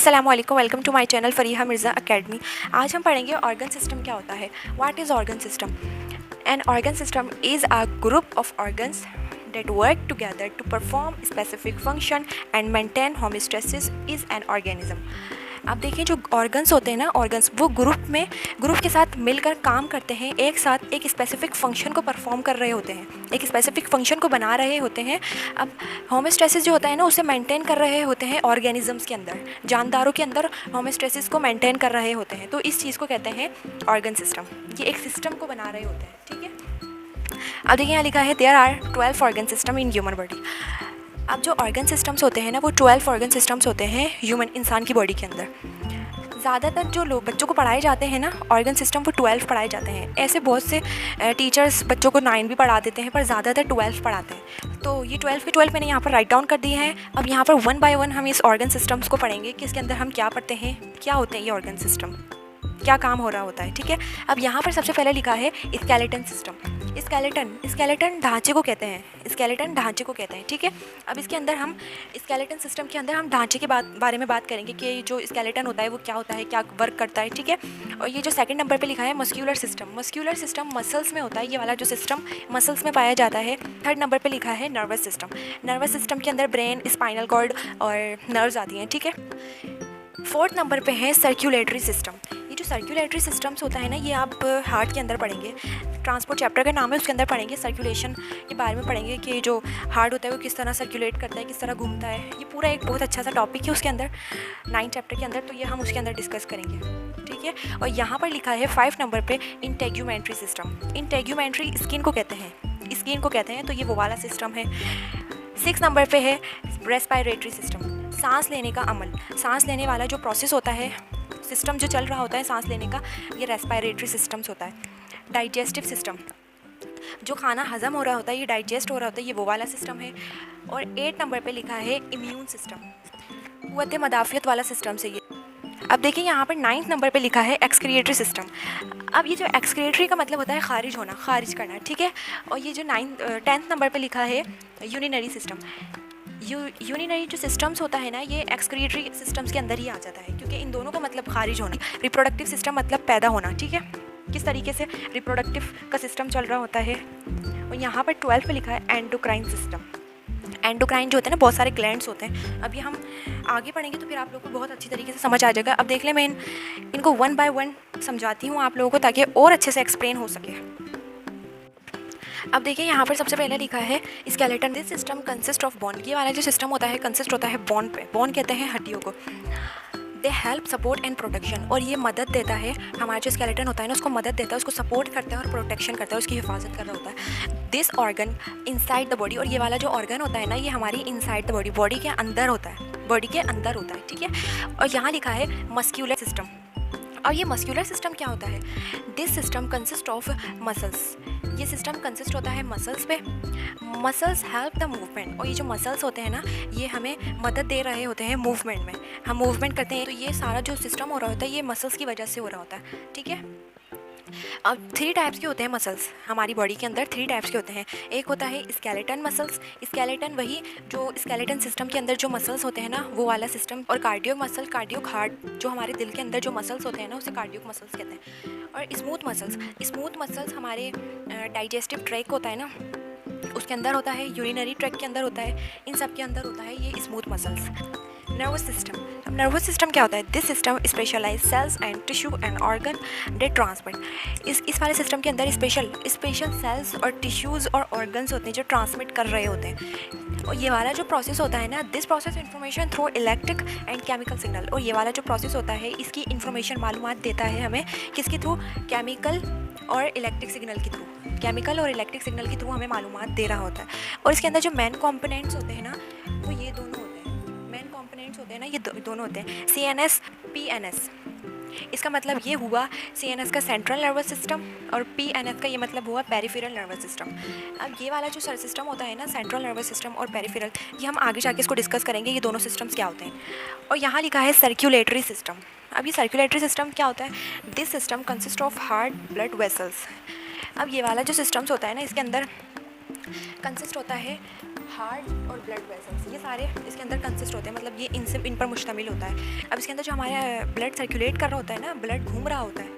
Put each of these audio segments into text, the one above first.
अस्सलामुअलैकुम, welcome to my channel Fariha Mirza academy. आज हम पढ़ेंगे ऑर्गन सिस्टम क्या होता है। What is organ system? An organ system is a group of organs that work together to perform specific function and maintain homeostasis is an organism। अब देखिए जो organs होते हैं ना, ऑर्गन्स वो ग्रुप के साथ मिलकर काम करते हैं, एक साथ एक स्पेसिफिक फंक्शन को परफॉर्म कर रहे होते हैं, एक स्पेसिफिक फंक्शन को बना रहे होते हैं। अब होमोस्टेसिस जो होता है ना, उसे मेंटेन कर रहे होते हैं ऑर्गेनिजम्स के अंदर, जानदारों के अंदर होमोस्टेसिस को मेंटेन कर रहे होते हैं। तो इस चीज़ को कहते हैं ऑर्गन सिस्टम। ये एक सिस्टम को बना रहे होते हैं, ठीक है। अब देखिए यहाँ लिखा है there are 12 organ system in human body. अब जो ऑर्गन सिस्टम्स होते हैं ना, वो 12 ऑर्गन सिस्टम्स होते हैं ह्यूमन इंसान की बॉडी के अंदर। ज़्यादातर जो लोग बच्चों को पढ़ाए जाते हैं ना ऑर्गन सिस्टम, वो 12 पढ़ाए जाते हैं। ऐसे बहुत से टीचर्स बच्चों को 9 भी पढ़ा देते हैं, पर ज़्यादातर 12 पढ़ाते हैं। तो ये 12 के 12 मैंने यहाँ पर राइट डाउन कर दिए हैं। अब यहाँ पर 1 बाय 1 हम इस ऑर्गन सिस्टम्स को पढ़ेंगे कि इसके अंदर हम क्या पढ़ते हैं, क्या होते हैं ये ऑर्गन सिस्टम, क्या काम हो रहा होता है, ठीक है। अब यहाँ पर सबसे पहले लिखा है स्केलेटन सिस्टम। स्केलेटन ढांचे को कहते हैं, स्केलेटन ढांचे को कहते हैं, ठीक है। अब इसके अंदर हम स्केलेटन सिस्टम के अंदर हम ढांचे के बारे में बात करेंगे कि जो स्केलेटन होता है वो क्या होता है, क्या वर्क करता है, ठीक है। और ये जो सेकंड नंबर पे लिखा है मस्क्यूलर सिस्टम मसल्स में होता है, ये वाला जो सिस्टम मसल्स में पाया जाता है। थर्ड नंबर पे लिखा है नर्वस सिस्टम के अंदर ब्रेन, स्पाइनल कॉर्ड और नर्व्स आती हैं, ठीक है। फोर्थ नंबर पे है सर्कुलेटरी सिस्टम। ये जो सर्कुलेटरी सिस्टम्स होता है ना, ये आप हार्ट के अंदर पढ़ेंगे, ट्रांसपोर्ट चैप्टर का नाम है, उसके अंदर पढ़ेंगे, सर्कुलेशन के बारे में पढ़ेंगे कि जो हार्ट होता है वो किस तरह सर्कुलेट करता है, किस तरह घूमता है। ये पूरा एक बहुत अच्छा सा टॉपिक है उसके अंदर 9 चैप्टर के अंदर, तो ये हम उसके अंदर डिस्कस करेंगे, ठीक है। और यहाँ पर लिखा है 5 नंबर पे इंटेग्यूमेंट्री सिस्टम। इंटेग्यूमेंट्री स्किन को कहते हैं, तो ये वो वाला सिस्टम है। 6 नंबर पे है रेस्पिरेटरी सिस्टम, सांस लेने का अमल, सांस लेने वाला जो प्रोसेस होता है, सिस्टम जो चल रहा होता है सांस लेने का, ये रेस्पिरेटरी सिस्टम्स होता है। डाइजेस्टिव सिस्टम, जो खाना हजम हो रहा होता है, ये डाइजेस्ट हो रहा होता है, ये वो वाला सिस्टम है। और 8 नंबर पे लिखा है इम्यून सिस्टम, क़ुव्वत मदाफ़ियत वाला सिस्टम से ये। अब देखिए यहाँ पर 9th नंबर पे लिखा है एक्सक्रिएटरी सिस्टम। अब ये जो एक्सक्रिएटरी का मतलब होता है खारिज होना, खारिज करना, ठीक है। और ये जो 10th नंबर पे लिखा है यूरिनरी सिस्टम। यूरिनरी जो सिस्टम्स होता है ना, ये एक्सक्रिएटरी सिस्टम्स के अंदर ही आ जाता है, क्योंकि इन दोनों का मतलब खारिज होना। रिप्रोडक्टिव सिस्टम मतलब पैदा होना, ठीक है, किस तरीके से रिप्रोडक्टिव का सिस्टम चल रहा होता है। और यहाँ पर 12 पे लिखा है एंडोक्राइन सिस्टम। एंडोक्राइन जो होता है ना, बहुत सारे ग्लैंड्स होते हैं। अब ये हम आगे पढ़ेंगे तो फिर आप लोगों को बहुत अच्छी तरीके से समझ आ जाएगा। अब देख लें, मैं इनको 1 बाय 1 समझाती हूँ आप लोगों को, ताकि और अच्छे से एक्सप्लेन हो सके। अब देखिए यहाँ पर सबसे पहले लिखा है skeleton. This system consist of bone. ये वाला जो सिस्टम होता है कंसिस्ट होता है बोन पे। बोन कहते हैं हड्डियों को। They help support and protection, और ये मदद देता है, हमारा जो स्केलेटन होता है ना, उसको मदद देता है, उसको सपोर्ट करता है और प्रोटेक्शन करता है, उसकी हिफाजत कर रहा होता है। This organ inside the body, और ये वाला जो ऑर्गन होता है ना, ये हमारी इनसाइड द बॉडी, बॉडी के अंदर होता है, ठीक है। और यहाँ लिखा है मस्क्यूलर सिस्टम। और ये मस्क्यूलर सिस्टम क्या होता है? This system consist of muscles. ये सिस्टम कंसिस्ट होता है मसल्स पे। मसल्स हेल्प द मूवमेंट, और ये जो मसल्स होते हैं ना, ये हमें मदद दे रहे होते हैं मूवमेंट में। हम मूवमेंट करते हैं, तो ये सारा जो सिस्टम हो रहा होता है, ये मसल्स की वजह से हो रहा होता है, ठीक है। अब 3 टाइप्स के होते हैं मसल्स हमारी बॉडी के अंदर। 3 टाइप्स के होते हैं। एक होता है स्केलेटन मसल्स। स्केलेटन वही जो स्केलेटन सिस्टम के अंदर जो मसल्स होते हैं ना, वो वाला सिस्टम। और कार्डियोक मसल, कार्डियोक हार्ट, जो हमारे दिल के अंदर जो मसल्स होते हैं ना, उसे कार्डियोक मसल्स कहते हैं। और स्मूथ मसल्स हमारे डाइजेस्टिव ट्रैक होता है ना, उसके अंदर होता है, यूरिनरी ट्रैक के अंदर होता है, इन सब के अंदर होता है ये स्मूथ मसल्स। Nervous system. अब नर्वस सिस्टम क्या होता है? This system specialise cells and tissue and organ they transmit. इस वाले सिस्टम के अंदर स्पेशल सेल्स और टिश्यूज़ और ऑर्गन्स होते हैं जो ट्रांसमिट कर रहे होते हैं। और ये वाला जो प्रोसेस होता है ना, this process information through electric and chemical signal. और ये वाला जो प्रोसेस होता है, इसकी इन्फॉर्मेशन मालूमात देता है हमें, किसके थ्रू? केमिकल और इलेक्ट्रिक सिग्नल के थ्रू। केमिकल और इलेक्ट्रिक सिग्नल के थ्रू हमें मालूमात दे रहा होता है। और इसके अंदर जो मेन कॉम्पोनेंट्स होते हैं ना, वो ये दोनों होते हैं। मेन कॉम्पोनेंट्स होते हैं ना, ये दोनों होते हैं, CNS, PNS। इसका मतलब ये हुआ CNS का सेंट्रल नर्वस सिस्टम, और PNS का ये मतलब हुआ पेरिफेरल नर्वस सिस्टम। अब ये वाला जो सिस्टम होता है ना, सेंट्रल नर्वस सिस्टम और पेरिफेरल, ये हम आगे जाके इसको डिस्कस करेंगे, ये दोनों सिस्टम्स क्या होते हैं। और यहाँ लिखा है सर्कुलेटरी सिस्टम। अब ये सर्कुलेटरी सिस्टम क्या होता है? This system consist of heart blood vessels. अब ये वाला जो सिस्टम्स होता है ना, इसके अंदर कंसिस्ट होता है हार्ट और ब्लड वेसल्स, ये सारे इसके अंदर कंसिस्ट होते हैं, मतलब ये इन पर मुश्तमिल होता है। अब इसके अंदर जो हमारा ब्लड सर्कुलेट कर रहा होता है ना, ब्लड घूम रहा होता है,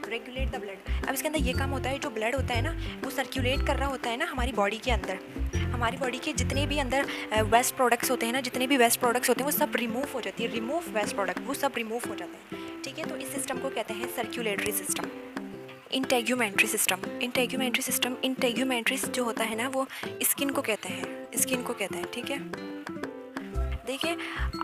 रेगुलेट द ब्लड। अब इसके अंदर ये काम होता है, जो ब्लड होता है ना वो सर्कुलेट कर रहा होता है ना हमारी बॉडी के अंदर। हमारी बॉडी के जितने भी अंदर वेस्ट प्रोडक्ट्स होते हैं ना, जितने भी वेस्ट प्रोडक्ट्स होते हैं वो सब रिमूव हो जाती है, रिमूव वेस्ट प्रोडक्ट, वो सब रिमूव हो जाते हैं, ठीक है। तो इस सिस्टम को कहते हैं circulatory system. Integumentary system, integumentary system, integumentary जो होता है ना वो स्किन को कहते हैं, स्किन को कहते हैं, ठीक है। देखिए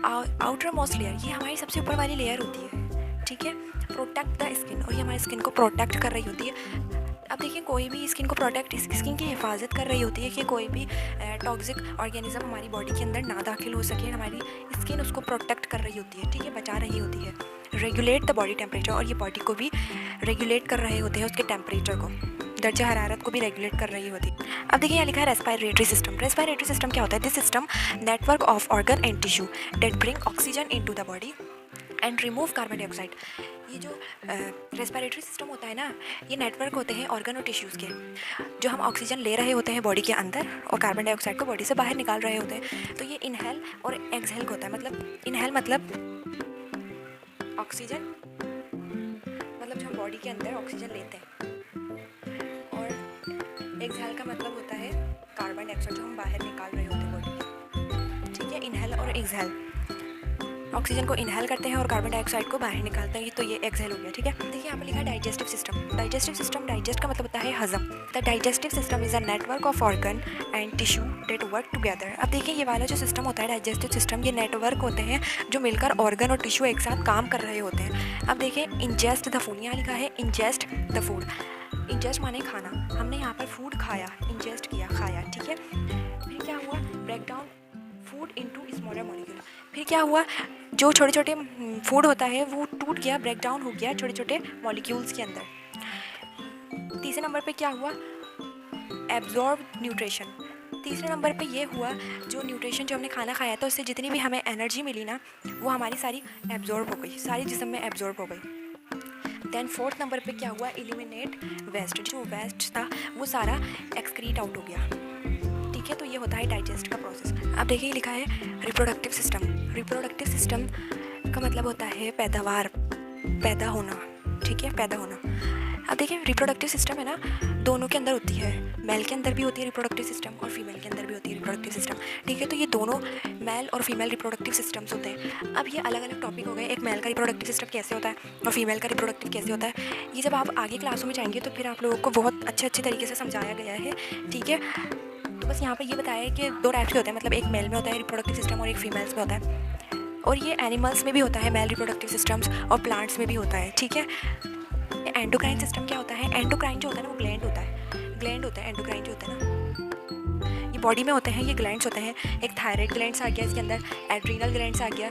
आउटर मोस्ट लेयर, ये हमारी सबसे ऊपर वाली लेयर होती है, ठीक है, प्रोटेक्ट द स्किन, और ये हमारी स्किन को प्रोटेक्ट कर रही होती है। अब देखिए कोई भी स्किन को प्रोटेक्ट, स्किन की हिफाजत कर रही होती है कि कोई भी टॉक्सिक ऑर्गेनिज्म हमारी बॉडी के अंदर ना दाखिल हो सके, हमारी स्किन उसको प्रोटेक्ट कर रही होती है, ठीक है, बचा रही होती है। रेगुलेट द बॉडी टेम्परेचर, और ये बॉडी को भी रेगुलेट कर रहे होते हैं, उसके टेम्परेचर को, दर्जा हरारत को भी रेगुलेट कर रही होती है। अब देखिए यहाँ लिखा है रेस्पिरेटरी सिस्टम। रेस्पिरेटरी सिस्टम क्या होता है? This system network of organ and tissue that bring oxygen into the body and remove carbon dioxide. ये जो रेस्पिरेटरी सिस्टम होता है ना, ये नेटवर्क होते हैं ऑर्गन और टिश्यूज़ के, जो हम ऑक्सीजन ले रहे होते हैं बॉडी के अंदर और कार्बन डाइऑक्साइड को बॉडी से बाहर निकाल रहे होते हैं। तो ये इनहेल और एक्सहेल होता है, मतलब इनहेल मतलब ऑक्सीजन, मतलब जो हम बॉडी के अंदर ऑक्सीजन लेते हैं, और एक्सहेल का मतलब होता है कार्बन डाइऑक्साइड जो हम बाहर निकाल रहे होते हैं बॉडी के, ठीक है। इनहेल और एक्सहेल, ऑक्सीजन को इनहेल करते हैं और कार्बन डाइऑक्साइड को बाहर निकालते हैं, तो ये एक्सहेल हो गया, ठीक है। देखिए यहाँ पर लिखा है digestive system. Digestive system, digest का मतलब होता है हजम। The digestive system is a network of organ and tissue that work together. अब देखिए ये वाला जो सिस्टम होता है डाइजेस्टिव सिस्टम, ये नेटवर्क होते हैं जो मिलकर ऑर्गन और टिश्यू एक साथ काम कर रहे होते हैं। अब देखिए इंजेस्ट द फूड, यहाँ लिखा है इंजेस्ट द फूड। इंजेस्ट माने खाना, हमने यहाँ पर फूड खाया, इंजेस्ट किया, खाया, ठीक है। फिर क्या हुआ? Break down food into smaller molecule. फिर क्या हुआ? जो छोटे छोटे फूड होता है वो टूट गया, ब्रेक डाउन हो गया छोटे छोटे मॉलिक्यूल्स के अंदर। तीसरे नंबर पे क्या हुआ? Absorb nutrition. तीसरे नंबर पे ये हुआ जो न्यूट्रिशन जो हमने खाना खाया था उससे जितनी भी हमें एनर्जी मिली ना वो हमारी सारी एब्जॉर्ब हो गई, सारी जिस्म में एब्जॉर्ब हो गई। देन फोर्थ नंबर पे क्या हुआ? एलिमिनेट वेस्ट, जो वेस्ट था वो सारा एक्सक्रीट आउट हो गया, ठीक है। तो ये होता है डाइजेस्ट का प्रोसेस। अब देखिए लिखा है रिप्रोडक्टिव सिस्टम। रिप्रोडक्टिव सिस्टम का मतलब होता है पैदावार, पैदा होना, ठीक है, पैदा होना। अब देखिए रिप्रोडक्टिव सिस्टम है ना, दोनों के अंदर होती है, मेल के अंदर भी होती है रिप्रोडक्टिव सिस्टम और फीमेल के अंदर भी होती है रिप्रोडक्टिव सिस्टम, ठीक है। तो ये दोनों मेल और फीमेल रिप्रोडक्टिव सिस्टम्स होते हैं। अब ये अलग अलग टॉपिक हो गए, एक मेल का रिप्रोडक्टिव सिस्टम कैसे होता है और फीमेल का रिप्रोडक्टिव कैसे होता है, ये जब आप आगे क्लासों में जाएंगे तो फिर आप लोगों को बहुत अच्छे तरीके से समझाया गया है, ठीक है। तो बस यहाँ पे ये बताया है कि दो टाइप्स के होते हैं, मतलब एक मेल में होता है रिप्रोडक्टिव सिस्टम और एक फीमेल्स में होता है, और ये एनिमल्स में भी होता है मेल रिप्रोडक्टिव सिस्टम्स और प्लांट्स में भी होता है, ठीक है। एंडोक्राइन सिस्टम क्या होता है? एंडोक्राइन जो होता है ना वो ग्लैंड होता है, ग्लैंड होता है एंडोक्राइन जो होता है ना, ये बॉडी में होते हैं, ये ग्लैंड्स होते हैं। एक थायराइड ग्लैंड्स आ गया इसके अंदर, एड्रीनल ग्लैंड्स आ गया,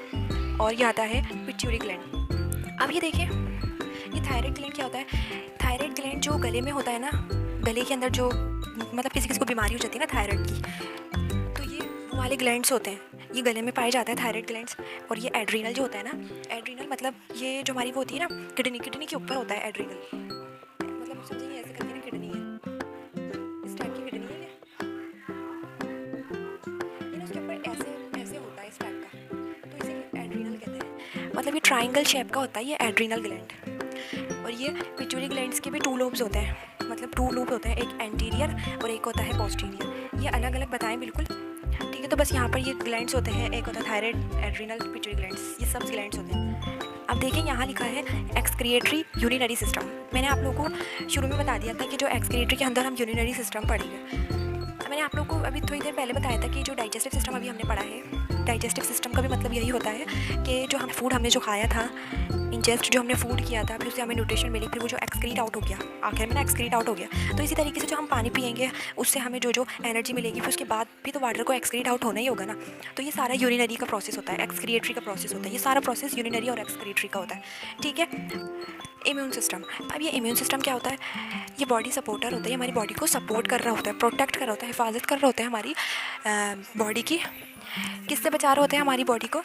और ये आता है पिट्यूटरी ग्लैंड। अब ये देखिए ये थायराइड ग्लैंड क्या होता है? थायराइड ग्लैंड जो गले में होता है ना, गले के अंदर जो मतलब किसी किसी को बीमारी हो जाती है ना थायराइड की, तो ये वो वाले ग्लैंड्स होते हैं, ये गले में पाए जाते हैं थायराइड ग्लैंड्स। और ये एड्रीनल जो होता है ना, एड्रीनल मतलब ये जो हमारी वो होती है ना किडनी, किडनी के ऊपर होता है एड्रीनल, मतलब समझिए ऐसे करके ना किडनी है, इस टाइप की किडनी है ये ना, उसके ऊपर ऐसे ऐसे होता है इस टाइप का, तो इसे एड्रीनल कहते हैं। मतलब ये ट्राइंगल शेप का होता है ये एड्रीनल ग्लैंड। और ये पिट्यूटरी ग्लैंड्स के भी 2 लोब्स होते हैं, मतलब 2 लोब होते हैं, एक एंटीरियर और एक होता है पोस्टीरियर, ये अलग अलग बताएं बिल्कुल, ठीक है। तो बस यहाँ पर ये ग्लैंड्स होते हैं, एक होता है थायराइड, एड्रीनल, पिट्यूटरी ग्लैंड्स, ये सब ग्लैंड्स होते हैं। अब देखिए यहाँ लिखा है एक्सक्रिएटरी यूरिनरी सिस्टम। मैंने आप लोगों को शुरू में बता दिया था कि जो एक्सक्रिएटरी के अंदर हम यूरिनरी सिस्टम पढ़ेंगे। मैंने आप लोगों को अभी थोड़ी देर पहले बताया था कि जो डाइजेस्टिव सिस्टम अभी हमने पढ़ा है, डाइजेस्टिव सिस्टम का भी मतलब यही होता है कि जो हम फूड हमने जो खाया था, इंजेस्ट जो हमने फूड किया था, फिर उससे हमें न्यूट्रिशन मिली, फिर वो जो एक्सक्रीट आउट हो गया, आखिर में ना एक्सक्रीट आउट हो गया। तो इसी तरीके से जो हम पानी पिएंगे उससे हमें जो जो एनर्जी मिलेगी, फिर उसके बाद भी तो वाटर को एक्सक्रीट आउट होना ही होगा ना। तो ये सारा यूरिनरी का प्रोसेस होता है, एक्सक्रिएटरी का प्रोसेस होता है, ये सारा प्रोसेस यूरिनरी और एक्सक्रिएटरी का होता है, ठीक है। Immune system. अब ये इम्यून सिस्टम क्या होता है? ये बॉडी सपोर्टर होता है, हमारी बॉडी को सपोर्ट कर रहा होता है, प्रोटेक्ट कर रहा होता है, हिफाजत कर रहा होता है हमारी बॉडी की। किससे बचा रहे होते हैं हमारी बॉडी को?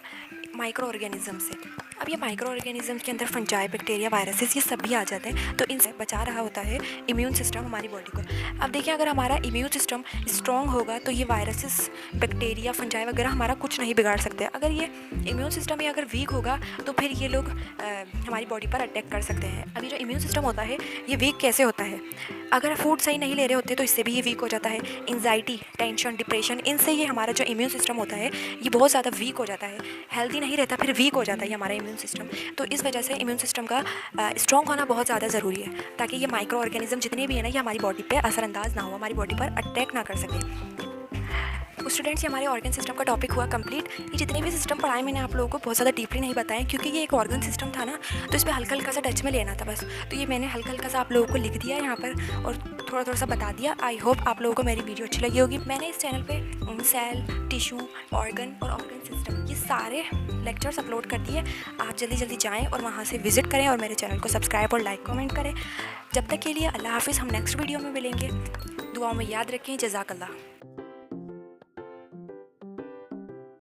माइक्रो ऑर्गेनिज्म से। अब ये माइक्रो ऑर्गेनिज्म के अंदर फंजाई, बैक्टीरिया, वायरसेस ये सब भी आ जाते हैं, तो इनसे बचा रहा होता है इम्यून सिस्टम हमारी बॉडी को। अब देखिए, अगर हमारा इम्यून सिस्टम स्ट्रॉन्ग होगा तो ये वायरसेस, बैक्टीरिया, फंजाई वगैरह हमारा कुछ नहीं बिगाड़ सकते। अगर ये इम्यून सिस्टम ही अगर वीक होगा तो फिर ये लोग हमारी बॉडी पर अटैक कर सकते हैं। अभी जो इम्यून सिस्टम होता है ये वीक कैसे होता है? अगर फूड सही नहीं ले रहे होते तो इससे भी ये वीक हो जाता है। एंजाइटी, टेंशन, डिप्रेशन, इनसे ये हमारा जो इम्यून सिस्टम होता है ये बहुत ज़्यादा वीक हो जाता है, हेल्दी नहीं रहता, फिर वीक हो जाता है हमारा इम्यून सिस्टम। तो इस वजह से इम्यून सिस्टम का स्ट्रॉन्ग होना बहुत ज़्यादा ज़रूरी है, ताकि ये माइक्रो ऑर्गेनिज्म जितने भी है ना ये हमारी बॉडी पे असरअंदाज ना हो, हमारी बॉडी पर अटैक ना कर सके। स्टूडेंट्स, ये हमारे ऑर्गन सिस्टम का टॉपिक हुआ कंप्लीट। ये जितने भी सिस्टम पढ़ाए मैंने आप लोगों को बहुत ज़्यादा डीपली नहीं बताएं, क्योंकि ये एक ऑर्गन सिस्टम था ना, तो इस पर हल्का हल्का सा टच में लेना था बस। तो ये मैंने हल्का हल्का सा आप लोगों को लिख दिया यहाँ पर और थोड़ा थोड़ा सा बता दिया। आई होप आप लोगों को मेरी वीडियो अच्छी लगी होगी। मैंने इस चैनल पे सेल, टिश्यू, ऑर्गन और ऑर्गन सिस्टम ये सारे लेक्चर्स अपलोड कर दिए। आप जल्दी जल्दी जाएँ और वहाँ से विजिट करें और मेरे चैनल को सब्सक्राइब और लाइक कमेंट करें। जब तक के लिए अल्लाह हाफिज़। हम नेक्स्ट वीडियो में मिलेंगे। दुआ में याद रखें। जज़ाकल्लाह।